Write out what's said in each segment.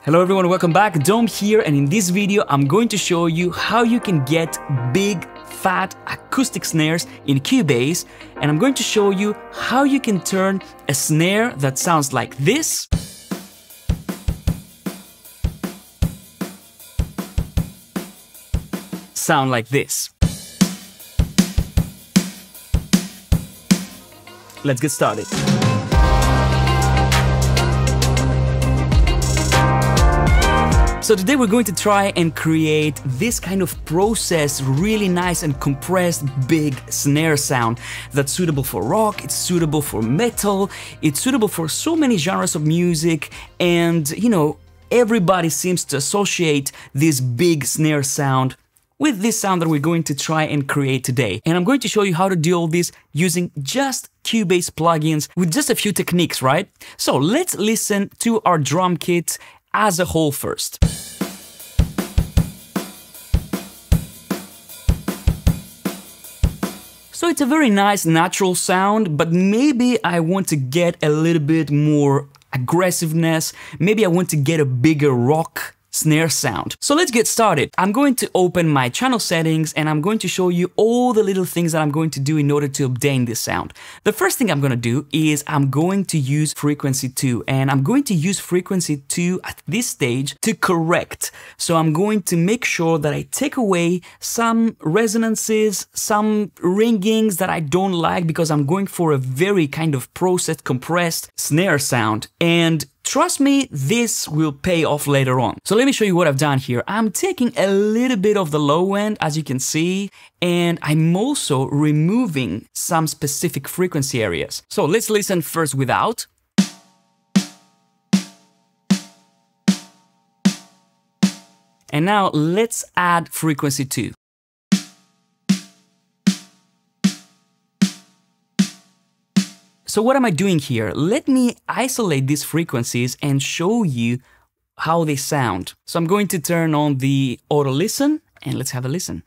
Hello everyone, welcome back. Dom here, and in this video I'm going to show you how you can get big, fat acoustic snares in Cubase, and I'm going to show you how you can turn a snare that sounds like this sound like this. Let's get started. So today we're going to try and create this kind of processed, really nice and compressed big snare sound that's suitable for rock, it's suitable for metal, it's suitable for so many genres of music, and you know, everybody seems to associate this big snare sound with this sound that we're going to try and create today. And I'm going to show you how to do all this using just Cubase plugins with just a few techniques, right? So let's listen to our drum kit as a whole first. So it's a very nice natural sound, but maybe I want to get a little bit more aggressiveness. Maybe I want to get a bigger rock snare sound. So let's get started. I'm going to open my channel settings and I'm going to show you all the little things that I'm going to do in order to obtain this sound. The first thing I'm going to do is I'm going to use frequency 2, and I'm going to use frequency 2 at this stage to correct. So I'm going to make sure that I take away some resonances, some ringings that I don't like, because I'm going for a very kind of processed, compressed snare sound. And trust me, this will pay off later on. So let me show you what I've done here. I'm taking a little bit of the low end, as you can see, and I'm also removing some specific frequency areas. So let's listen first without. And now let's add frequency 2. So what am I doing here? Let me isolate these frequencies and show you how they sound. So I'm going to turn on the auto listen and let's have a listen.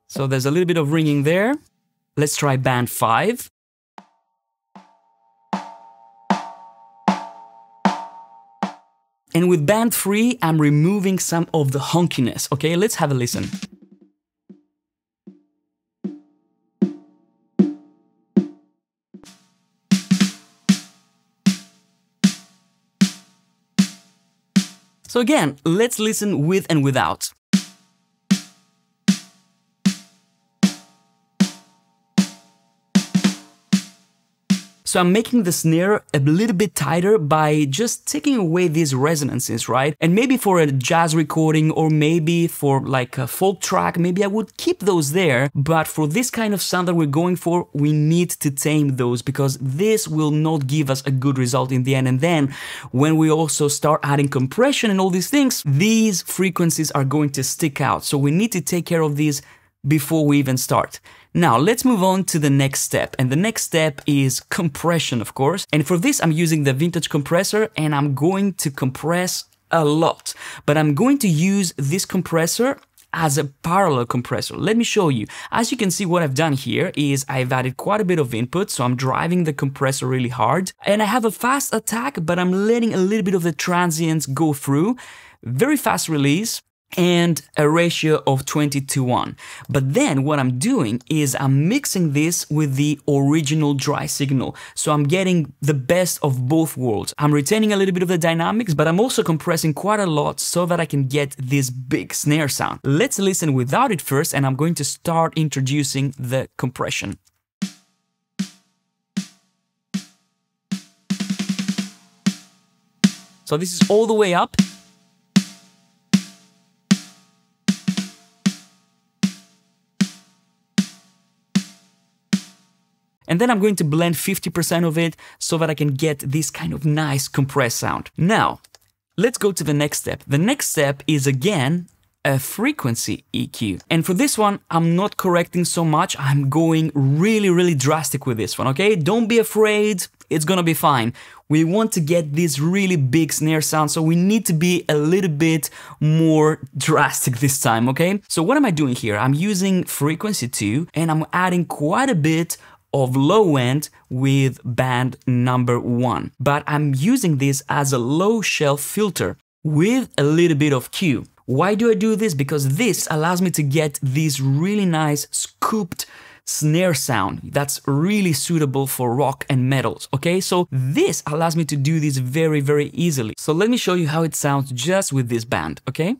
So there's a little bit of ringing there. Let's try band 5. And with band 3, I'm removing some of the honkiness. Okay, let's have a listen. So again, let's listen with and without. So I'm making the snare a little bit tighter by just taking away these resonances, right? And maybe for a jazz recording or maybe for like a folk track, maybe I would keep those there. But for this kind of sound that we're going for, we need to tame those, because this will not give us a good result in the end. And then when we also start adding compression and all these things, these frequencies are going to stick out. So we need to take care of these before we even start. Now let's move on to the next step, and the next step is compression, of course. And for this I'm using the vintage compressor, and I'm going to compress a lot, but I'm going to use this compressor as a parallel compressor. Let me show you. As you can see, what I've done here is I've added quite a bit of input, so I'm driving the compressor really hard, and I have a fast attack, but I'm letting a little bit of the transients go through. Very fast release, and a ratio of 20:1. But then what I'm doing is I'm mixing this with the original dry signal. So I'm getting the best of both worlds. I'm retaining a little bit of the dynamics, but I'm also compressing quite a lot so that I can get this big snare sound. Let's listen without it first, and I'm going to start introducing the compression. So this is all the way up. And then I'm going to blend 50% of it so that I can get this kind of nice compressed sound. Now, let's go to the next step. The next step is again a frequency EQ. And for this one, I'm not correcting so much. I'm going really drastic with this one, okay? Don't be afraid. It's gonna be fine. We want to get this really big snare sound, so we need to be a little bit more drastic this time, okay? So what am I doing here? I'm using frequency 2, and I'm adding quite a bit of low end with band number 1. But I'm using this as a low shelf filter with a little bit of Q. Why do I do this? Because this allows me to get this really nice scooped snare sound that's really suitable for rock and metals, okay? So this allows me to do this very, very easily. So let me show you how it sounds just with this band, okay?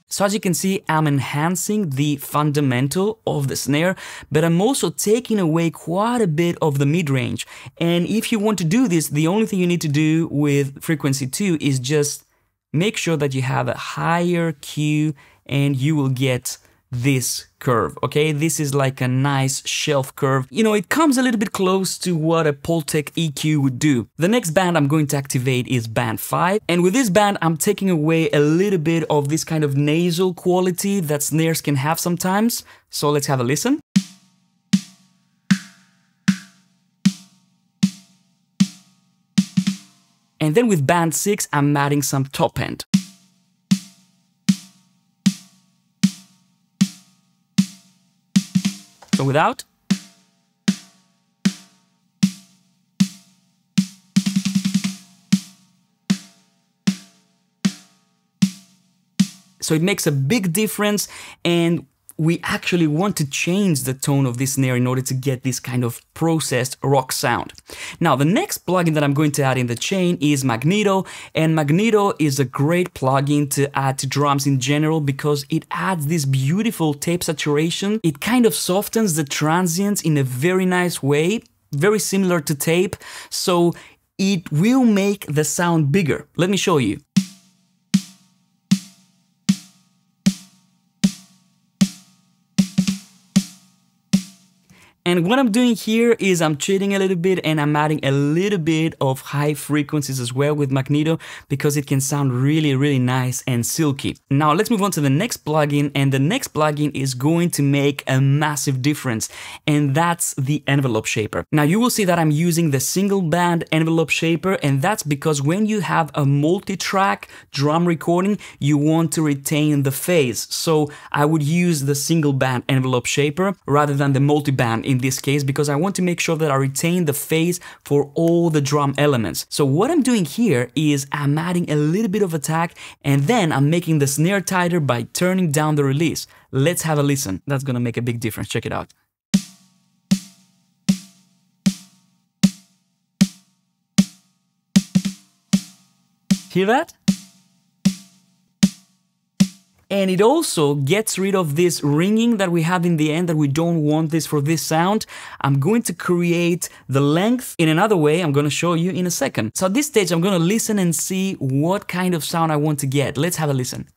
So as you can see, I'm enhancing the fundamental of the snare, but I'm also taking away quite a bit of the mid-range. And if you want to do this, the only thing you need to do with frequency 2 is just make sure that you have a higher Q and you will get this curve, okay? This is like a nice shelf curve. You know, it comes a little bit close to what a Pultec EQ would do. The next band I'm going to activate is band 5. And with this band, I'm taking away a little bit of this kind of nasal quality that snares can have sometimes. So let's have a listen. And then with band 6, I'm adding some top end. So without. So it makes a big difference, and we actually want to change the tone of this snare in order to get this kind of processed rock sound. Now, the next plugin that I'm going to add in the chain is Magneto, and Magneto is a great plugin to add to drums in general because it adds this beautiful tape saturation. It kind of softens the transients in a very nice way, very similar to tape, so it will make the sound bigger. Let me show you. And what I'm doing here is I'm cheating a little bit and I'm adding a little bit of high frequencies as well with Magneto because it can sound really, really nice and silky. Now let's move on to the next plugin, and the next plugin is going to make a massive difference, and that's the envelope shaper. Now you will see that I'm using the single band envelope shaper, and that's because when you have a multi-track drum recording, you want to retain the phase. So I would use the single band envelope shaper rather than the multi-band in this case, because I want to make sure that I retain the phase for all the drum elements. So what I'm doing here is I'm adding a little bit of attack, and then I'm making the snare tighter by turning down the release. Let's have a listen. That's gonna make a big difference. Check it out. Hear that? And it also gets rid of this ringing that we have in the end, that we don't want this for this sound. I'm going to create the length in another way. I'm going to show you in a second. So at this stage, I'm going to listen and see what kind of sound I want to get. Let's have a listen.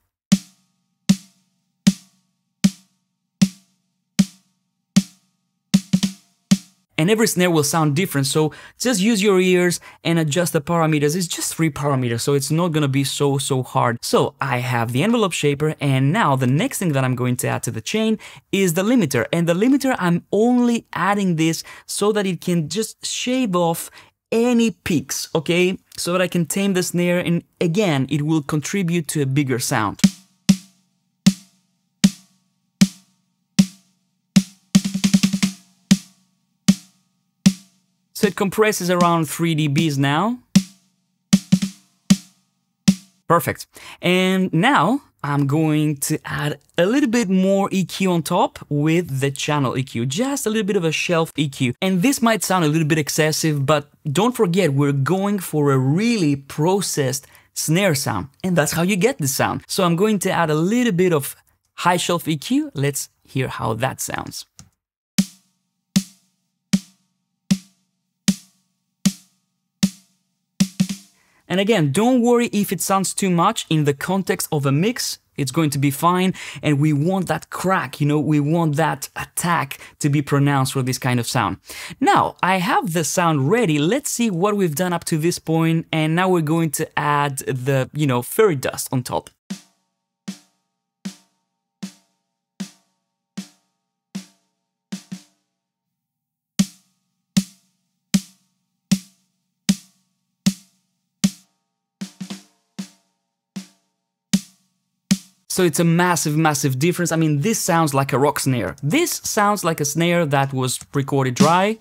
And every snare will sound different, so just use your ears and adjust the parameters. It's just 3 parameters, so it's not gonna be so hard. So I have the envelope shaper, and now the next thing that I'm going to add to the chain is the limiter. And the limiter, I'm only adding this so that it can just shave off any peaks, okay? So that I can tame the snare, and again, it will contribute to a bigger sound. So it compresses around 3 dBs now. Perfect. And now I'm going to add a little bit more EQ on top with the channel EQ, just a little bit of a shelf EQ. And this might sound a little bit excessive, but don't forget, we're going for a really processed snare sound, and that's how you get the sound. So I'm going to add a little bit of high shelf EQ. Let's hear how that sounds. And again, don't worry if it sounds too much. In the context of a mix, it's going to be fine. And we want that crack, you know, we want that attack to be pronounced for this kind of sound. Now, I have the sound ready. Let's see what we've done up to this point. And now we're going to add the, you know, fairy dust on top. So it's a massive, massive difference. I mean, this sounds like a rock snare. This sounds like a snare that was recorded dry.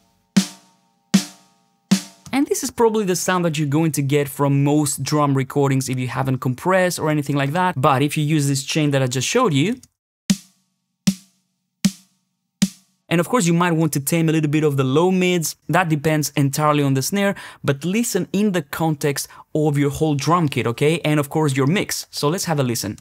And this is probably the sound that you're going to get from most drum recordings if you haven't compressed or anything like that. But if you use this chain that I just showed you, and of course you might want to tame a little bit of the low mids, that depends entirely on the snare, but listen in the context of your whole drum kit, okay? And of course your mix. So let's have a listen.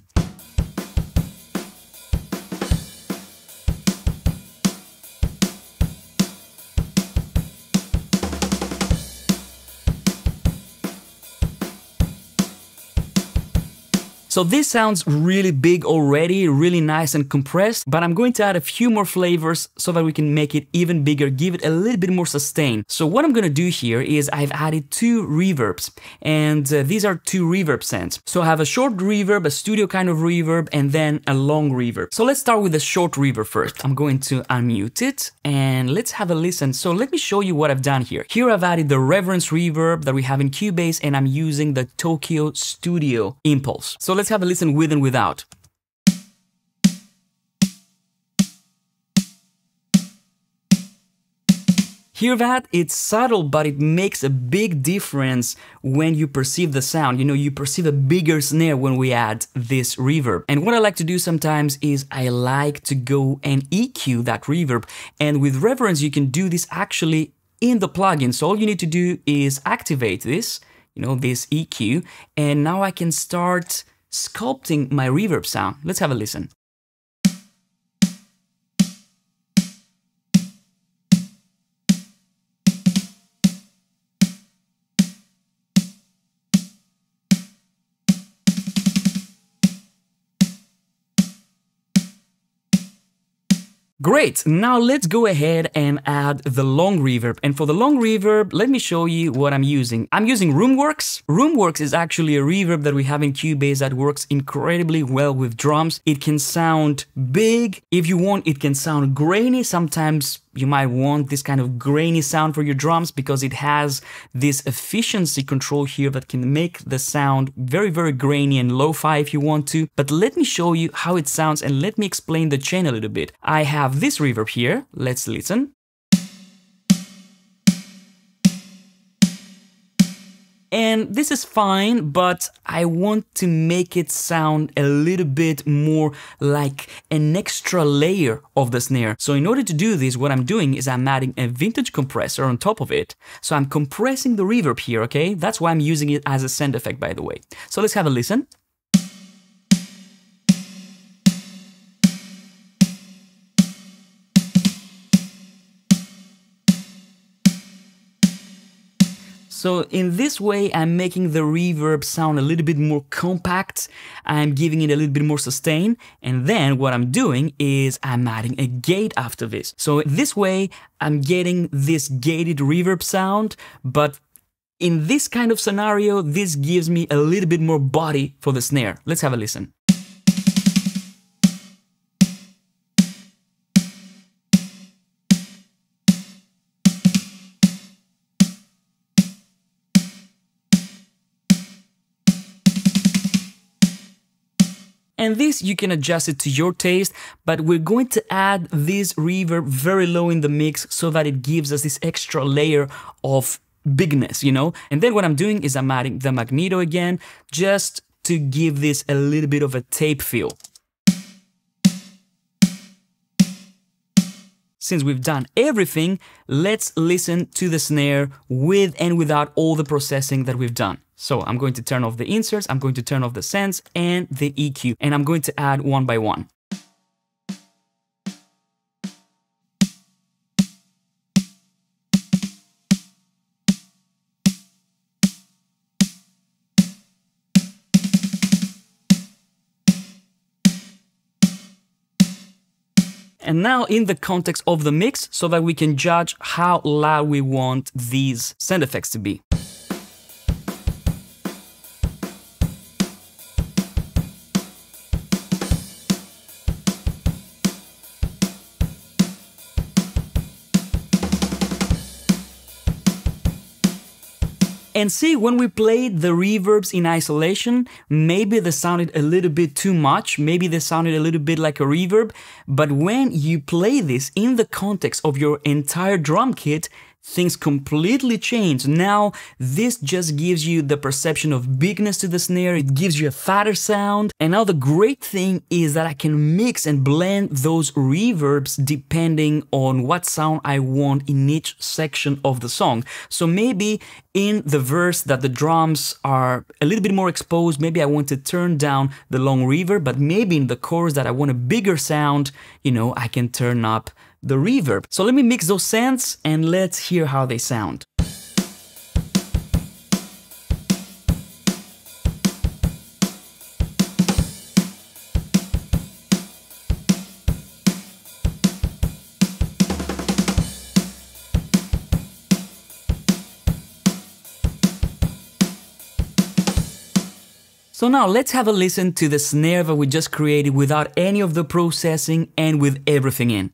So this sounds really big already, really nice and compressed, but I'm going to add a few more flavors so that we can make it even bigger, give it a little bit more sustain. So what I'm going to do here is I've added 2 reverbs, and these are 2 Reverb Sends. So I have a short reverb, a studio kind of reverb, and then a long reverb. So let's start with the short reverb first. I'm going to unmute it, and let's have a listen. So let me show you what I've done here. Here I've added the REVerence reverb that we have in Cubase, and I'm using the Tokyo Studio Impulse. So let's have a listen with and without. Hear that? It's subtle, but it makes a big difference when you perceive the sound. You know, you perceive a bigger snare when we add this reverb. And what I like to do sometimes is I like to go and EQ that reverb. And with REVerence, you can do this actually in the plugin. So all you need to do is activate this, you know, this EQ, and now I can start sculpting my reverb sound. Let's have a listen. Great, now let's go ahead and add the long reverb. And for the long reverb, let me show you what I'm using. I'm using Roomworks. Roomworks is actually a reverb that we have in Cubase that works incredibly well with drums. It can sound big. If you want, it can sound grainy. Sometimes you might want this kind of grainy sound for your drums because it has this efficiency control here that can make the sound very, very grainy and lo-fi if you want to. But let me show you how it sounds and let me explain the chain a little bit. I have this reverb here. Let's listen. And this is fine, but I want to make it sound a little bit more like an extra layer of the snare. So in order to do this, what I'm doing is I'm adding a vintage compressor on top of it. So I'm compressing the reverb here, okay? That's why I'm using it as a send effect, by the way. So let's have a listen. So in this way, I'm making the reverb sound a little bit more compact. I'm giving it a little bit more sustain. And then what I'm doing is I'm adding a gate after this. So this way, I'm getting this gated reverb sound, but in this kind of scenario, this gives me a little bit more body for the snare. Let's have a listen. And this, you can adjust it to your taste, but we're going to add this reverb very low in the mix so that it gives us this extra layer of bigness, you know? And then what I'm doing is I'm adding the Magneto again, just to give this a little bit of a tape feel. Since we've done everything, let's listen to the snare with and without all the processing that we've done. So I'm going to turn off the inserts, I'm going to turn off the sends and the EQ, and I'm going to add one by one. And now in the context of the mix, so that we can judge how loud we want these send effects to be. And see, when we played the reverbs in isolation, maybe they sounded a little bit too much, maybe they sounded a little bit like a reverb, but when you play this in the context of your entire drum kit, things completely change. Now, this just gives you the perception of bigness to the snare, it gives you a fatter sound, and now the great thing is that I can mix and blend those reverbs depending on what sound I want in each section of the song. So maybe in the verse that the drums are a little bit more exposed, maybe I want to turn down the long reverb, but maybe in the chorus that I want a bigger sound, you know, I can turn up the reverb. So let me mix those scents and let's hear how they sound. So now let's have a listen to the snare that we just created without any of the processing and with everything in.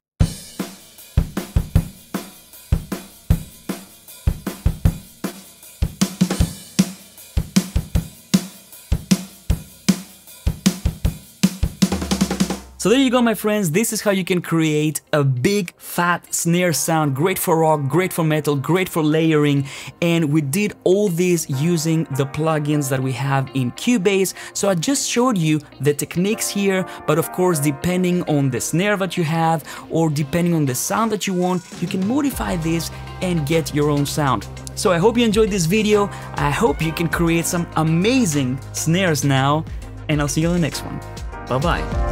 So there you go, my friends, this is how you can create a big fat snare sound, great for rock, great for metal, great for layering, and we did all this using the plugins that we have in Cubase. So I just showed you the techniques here, but of course depending on the snare that you have or depending on the sound that you want, you can modify this and get your own sound. So I hope you enjoyed this video, I hope you can create some amazing snares now, and I'll see you on the next one. Bye bye.